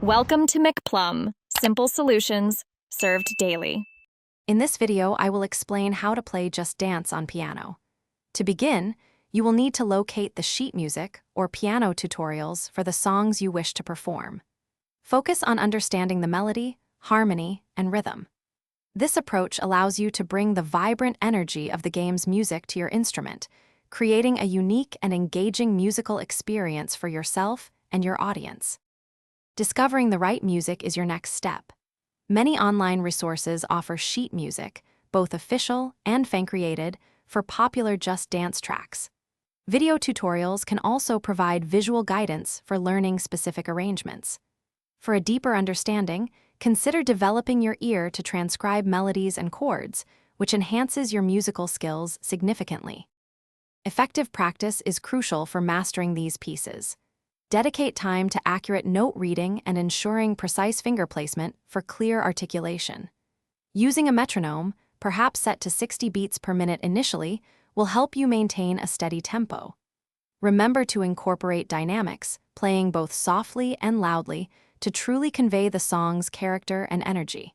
Welcome to McPlum, simple solutions served daily. In this video, I will explain how to play Just Dance on piano. To begin, you will need to locate the sheet music or piano tutorials for the songs you wish to perform. Focus on understanding the melody, harmony, and rhythm. This approach allows you to bring the vibrant energy of the game's music to your instrument, creating a unique and engaging musical experience for yourself and your audience. Discovering the right music is your next step. Many online resources offer sheet music, both official and fan-created, for popular Just Dance tracks. Video tutorials can also provide visual guidance for learning specific arrangements. For a deeper understanding, consider developing your ear to transcribe melodies and chords, which enhances your musical skills significantly. Effective practice is crucial for mastering these pieces. Dedicate time to accurate note reading and ensuring precise finger placement for clear articulation. Using a metronome, perhaps set to 60 beats per minute initially, will help you maintain a steady tempo. Remember to incorporate dynamics, playing both softly and loudly, to truly convey the song's character and energy.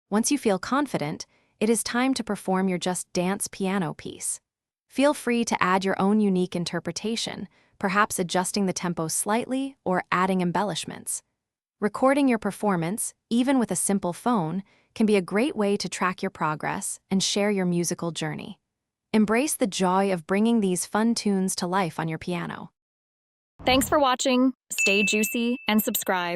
Once you feel confident, it is time to perform your Just Dance piano piece. Feel free to add your own unique interpretation, perhaps adjusting the tempo slightly or adding embellishments. Recording your performance, even with a simple phone, can be a great way to track your progress and share your musical journey. Embrace the joy of bringing these fun tunes to life on your piano. Thanks for watching. Stay juicy and subscribe.